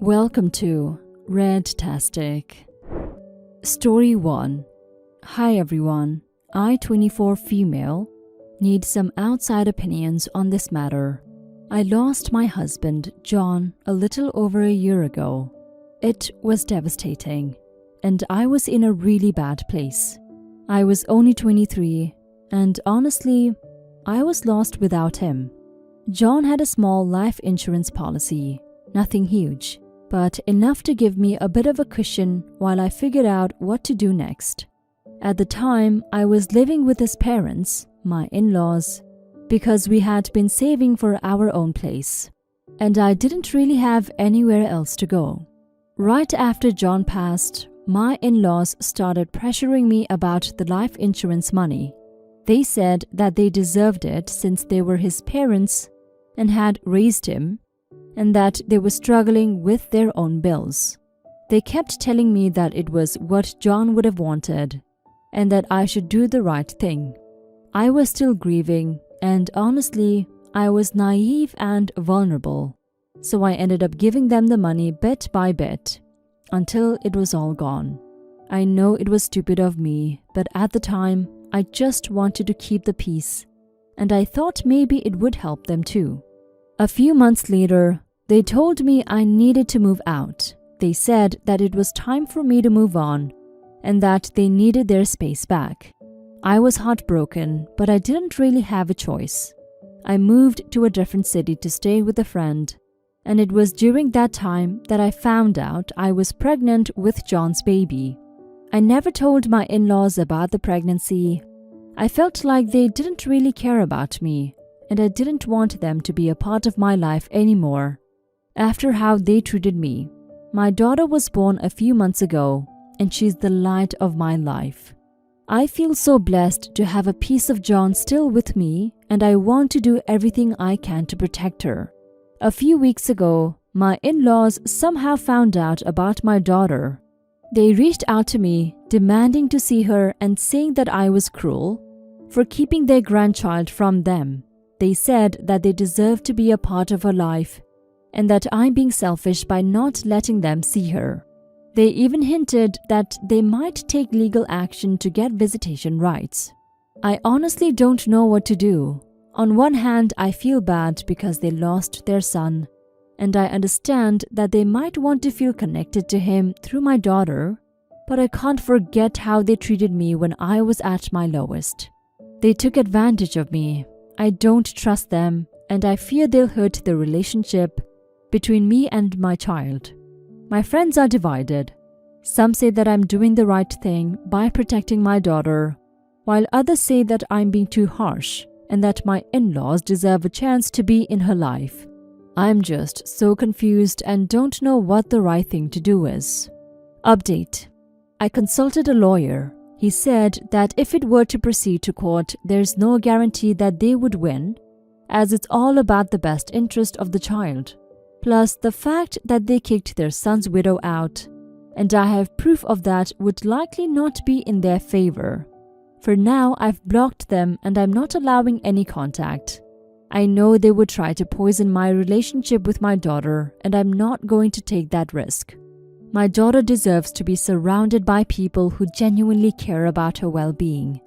Welcome to Red-tastic. Story 1. Hi everyone, I, 24 female, need some outside opinions on this matter. I lost my husband, John, a little over a year ago. It was devastating, and I was in a really bad place. I was only 23, and honestly, I was lost without him. John had a small life insurance policy, nothing huge, but enough to give me a bit of a cushion while I figured out what to do next. At the time, I was living with his parents, my in-laws, because we had been saving for our own place, and I didn't really have anywhere else to go. Right after John passed, my in-laws started pressuring me about the life insurance money. They said that they deserved it since they were his parents and had raised him, and that they were struggling with their own bills. They kept telling me that it was what John would have wanted, and that I should do the right thing. I was still grieving, and honestly, I was naive and vulnerable, so I ended up giving them the money bit by bit, until it was all gone. I know it was stupid of me, but at the time, I just wanted to keep the peace, and I thought maybe it would help them too. A few months later, they told me I needed to move out. They said that it was time for me to move on, and that they needed their space back. I was heartbroken, but I didn't really have a choice. I moved to a different city to stay with a friend, and it was during that time that I found out I was pregnant with John's baby. I never told my in-laws about the pregnancy. I felt like they didn't really care about me, and I didn't want them to be a part of my life anymore. After how they treated me, my daughter was born a few months ago, and she's the light of my life. I feel so blessed to have a piece of John still with me, and I want to do everything I can to protect her. A few weeks ago, my in-laws somehow found out about my daughter. They reached out to me, demanding to see her and saying that I was cruel for keeping their grandchild from them. They said that they deserved to be a part of her life, and that I'm being selfish by not letting them see her. They even hinted that they might take legal action to get visitation rights. I honestly don't know what to do. On one hand, I feel bad because they lost their son, and I understand that they might want to feel connected to him through my daughter, but I can't forget how they treated me when I was at my lowest. They took advantage of me. I don't trust them, and I fear they'll hurt the relationship between me and my child. My friends are divided. Some say that I'm doing the right thing by protecting my daughter, while others say that I'm being too harsh and that my in-laws deserve a chance to be in her life. I'm just so confused and don't know what the right thing to do is. Update. I consulted a lawyer. He said that if it were to proceed to court, there's no guarantee that they would win, as it's all about the best interest of the child. Plus, the fact that they kicked their son's widow out, and I have proof of that, would likely not be in their favor. For now, I've blocked them and I'm not allowing any contact. I know they would try to poison my relationship with my daughter, and I'm not going to take that risk. My daughter deserves to be surrounded by people who genuinely care about her well-being,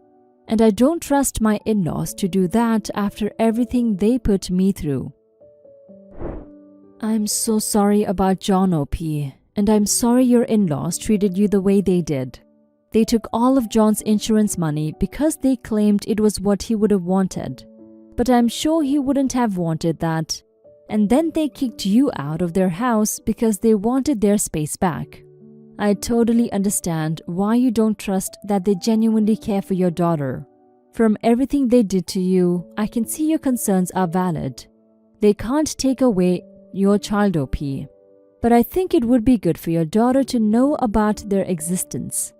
and I don't trust my in-laws to do that after everything they put me through. I'm so sorry about John, OP, and I'm sorry your in-laws treated you the way they did. They took all of John's insurance money because they claimed it was what he would have wanted, but I'm sure he wouldn't have wanted that. And then they kicked you out of their house because they wanted their space back. I totally understand why you don't trust that they genuinely care for your daughter. From everything they did to you, I can see your concerns are valid. They can't take away your child, OP, but I think it would be good for your daughter to know about their existence.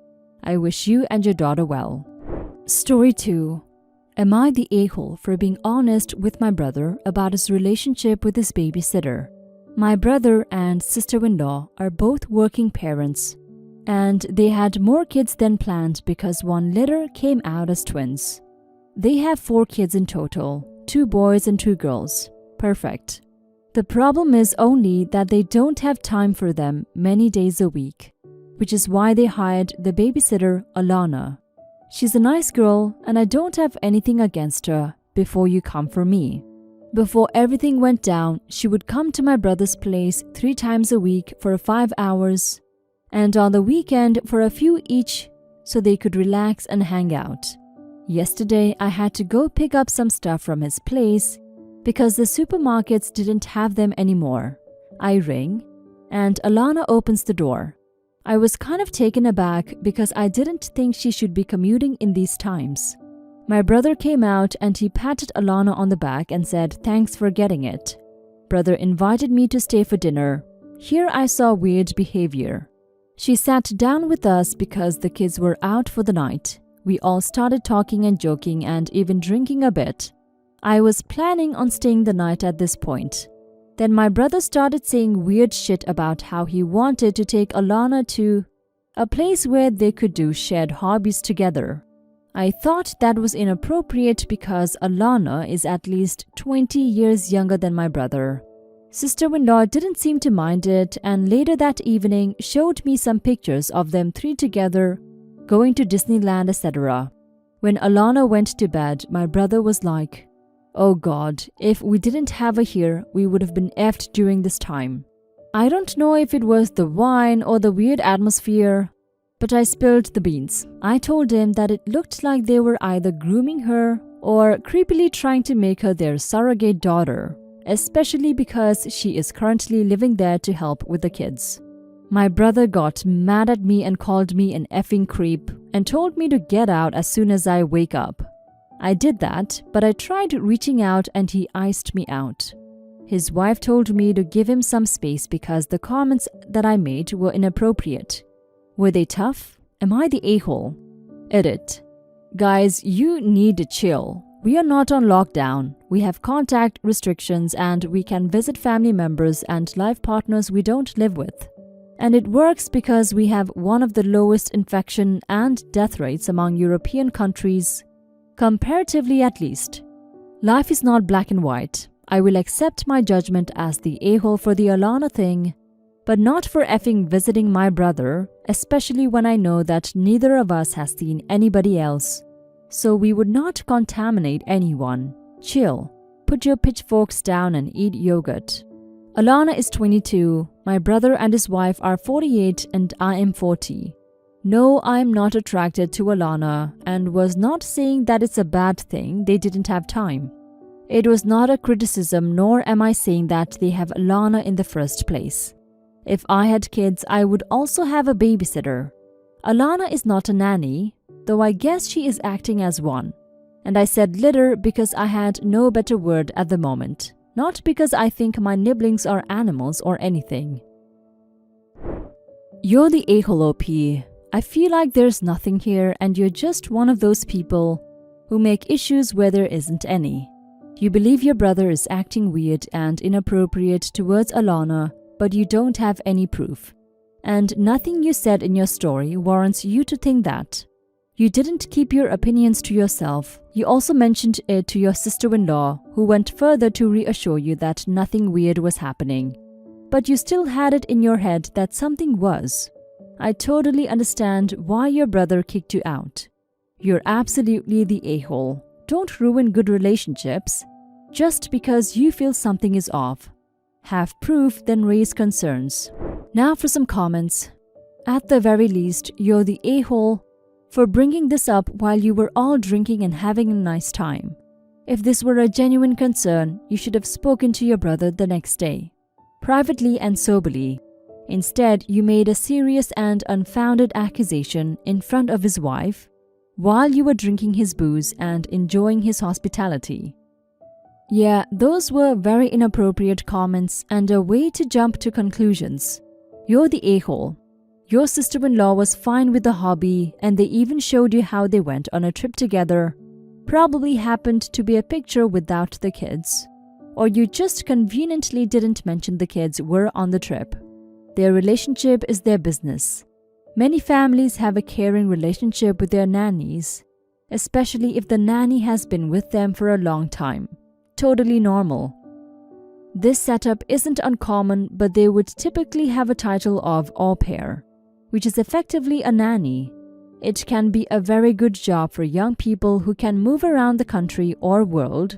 I wish you and your daughter well. Story 2. Am I the a-hole for being honest with my brother about his relationship with his babysitter? My brother and sister-in-law are both working parents, and they had more kids than planned because one litter came out as twins. They have 4 kids in total, 2 boys and 2 girls. Perfect. The problem is only that they don't have time for them many days a week, which is why they hired the babysitter Alana. She's a nice girl and I don't have anything against her before you come for me. Before everything went down, she would come to my brother's place 3 times a week for 5 hours and on the weekend for a few each so they could relax and hang out. Yesterday, I had to go pick up some stuff from his place because the supermarkets didn't have them anymore. I ring and Alana opens the door. I was kind of taken aback because I didn't think she should be commuting in these times. My brother came out and he patted Alana on the back and said, "Thanks for getting it." Brother invited me to stay for dinner. Here I saw weird behavior. She sat down with us because the kids were out for the night. We all started talking and joking and even drinking a bit. I was planning on staying the night at this point. Then my brother started saying weird shit about how he wanted to take Alana to a place where they could do shared hobbies together. I thought that was inappropriate because Alana is at least 20 years younger than my brother. Sister-in-law didn't seem to mind it and later that evening showed me some pictures of them 3 together, going to Disneyland, etc. When Alana went to bed, my brother was like, "Oh God, if we didn't have her here, we would have been effed during this time." I don't know if it was the wine or the weird atmosphere, but I spilled the beans. I told him that it looked like they were either grooming her or creepily trying to make her their surrogate daughter, especially because she is currently living there to help with the kids. My brother got mad at me and called me an effing creep and told me to get out as soon as I wake up. I did that, but I tried reaching out and he iced me out. His wife told me to give him some space because the comments that I made were inappropriate. Were they tough? Am I the a-hole? Edit. Guys, you need to chill. We are not on lockdown. We have contact restrictions and we can visit family members and life partners we don't live with. And it works because we have one of the lowest infection and death rates among European countries, comparatively at least. Life is not black and white. I will accept my judgment as the a-hole for the Alana thing, but not for effing visiting my brother, especially when I know that neither of us has seen anybody else. So we would not contaminate anyone. Chill. Put your pitchforks down and eat yogurt. Alana is 22, my brother and his wife are 48 and I am 40. No, I am not attracted to Alana and was not saying that it's a bad thing they didn't have time. It was not a criticism nor am I saying that they have Alana in the first place. If I had kids, I would also have a babysitter. Alana is not a nanny, though I guess she is acting as one. And I said litter because I had no better word at the moment, not because I think my nibblings are animals or anything. You're the a-hole OP. I feel like there's nothing here and you're just one of those people who make issues where there isn't any. You believe your brother is acting weird and inappropriate towards Alana, but you don't have any proof. And nothing you said in your story warrants you to think that. You didn't keep your opinions to yourself. You also mentioned it to your sister-in-law, who went further to reassure you that nothing weird was happening. But you still had it in your head that something was. I totally understand why your brother kicked you out. You're absolutely the a-hole. Don't ruin good relationships just because you feel something is off. Have proof, then raise concerns. Now for some comments. At the very least, you're the a-hole for bringing this up while you were all drinking and having a nice time. If this were a genuine concern, you should have spoken to your brother the next day, privately and soberly. Instead, you made a serious and unfounded accusation in front of his wife while you were drinking his booze and enjoying his hospitality. Yeah, those were very inappropriate comments and a way to jump to conclusions. You're the a-hole. Your sister-in-law was fine with the hobby and they even showed you how they went on a trip together. Probably happened to be a picture without the kids. Or you just conveniently didn't mention the kids were on the trip. Their relationship is their business. Many families have a caring relationship with their nannies, especially if the nanny has been with them for a long time. Totally normal. This setup isn't uncommon, but they would typically have a title of au pair, which is effectively a nanny. It can be a very good job for young people who can move around the country or world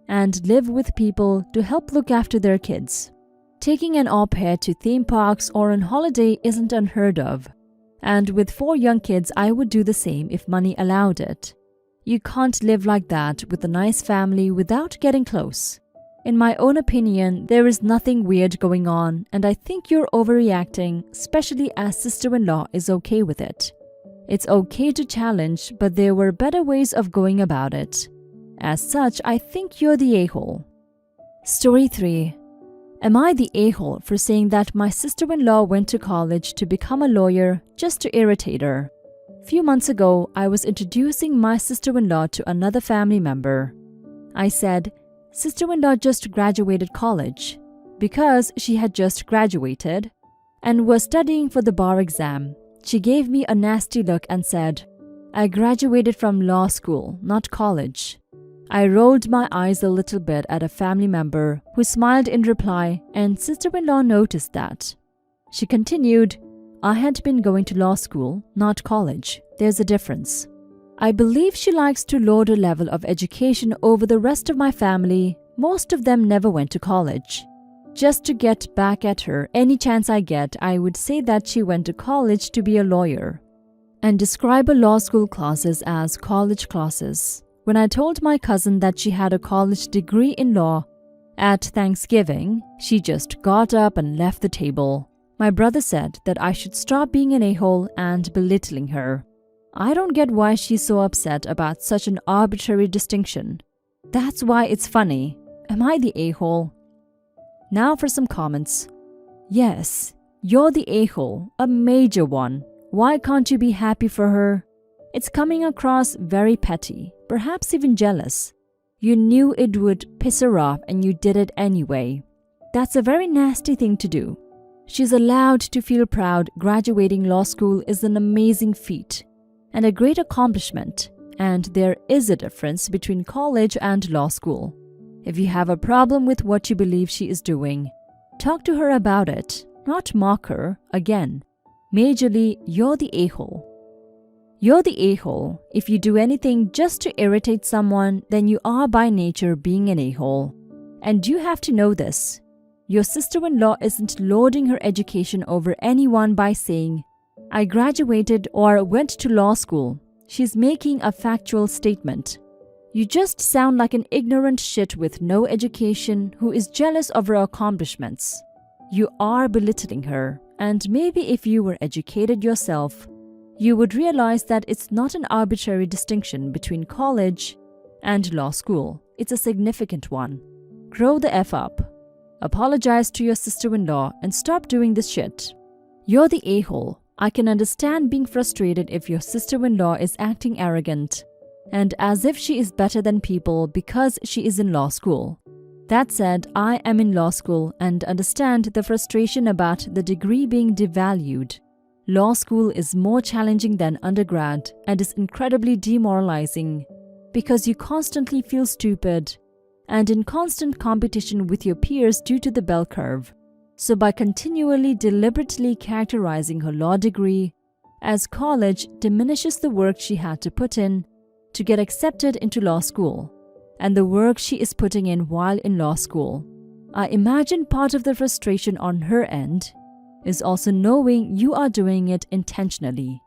and live with people to help look after their kids. Taking an au pair to theme parks or on holiday isn't unheard of, and with 4 young kids, I would do the same if money allowed it. You can't live like that with a nice family without getting close. In my own opinion, there is nothing weird going on, and I think you're overreacting, especially as sister-in-law is okay with it. It's okay to challenge, but there were better ways of going about it. As such, I think you're the a-hole. Story 3. Am I the a-hole for saying that my sister-in-law went to college to become a lawyer just to irritate her? Few months ago, I was introducing my sister-in-law to another family member. I said, "Sister-in-law just graduated college," because she had just graduated and was studying for the bar exam. She gave me a nasty look and said, "I graduated from law school, not college." I rolled my eyes a little bit at a family member who smiled in reply, and sister-in-law noticed that. She continued, "I had been going to law school, not college. There's a difference." I believe she likes to lord her level of education over the rest of my family. Most of them never went to college. Just to get back at her any chance I get, I would say that she went to college to be a lawyer and describe her law school classes as college classes. When I told my cousin that she had a college degree in law at Thanksgiving, she just got up and left the table. My brother said that I should stop being an a-hole and belittling her. I don't get why she's so upset about such an arbitrary distinction. That's why it's funny. Am I the a-hole? Now for some comments. Yes, you're the a-hole, a major one. Why can't you be happy for her? It's coming across very petty, perhaps even jealous. You knew it would piss her off and you did it anyway. That's a very nasty thing to do. She's allowed to feel proud. Graduating law school is an amazing feat and a great accomplishment, and there is a difference between college and law school. If you have a problem with what you believe she is doing, talk to her about it, not mock her. Again, majorly, you're the a-hole. You're the a-hole. If you do anything just to irritate someone, then you are by nature being an a-hole. And you have to know this. Your sister-in-law isn't lording her education over anyone by saying, "I graduated or went to law school." She's making a factual statement. You just sound like an ignorant shit with no education who is jealous of her accomplishments. You are belittling her, and maybe if you were educated yourself, you would realize that it's not an arbitrary distinction between college and law school. It's a significant one. Grow the F up. Apologize to your sister-in-law and stop doing this shit. You're the a-hole. I can understand being frustrated if your sister-in-law is acting arrogant and as if she is better than people because she is in law school. That said, I am in law school and understand the frustration about the degree being devalued. Law school is more challenging than undergrad and is incredibly demoralizing because you constantly feel stupid and in constant competition with your peers due to the bell curve. So by continually deliberately characterizing her law degree as college diminishes the work she had to put in to get accepted into law school and the work she is putting in while in law school. I imagine part of the frustration on her end is also knowing you are doing it intentionally.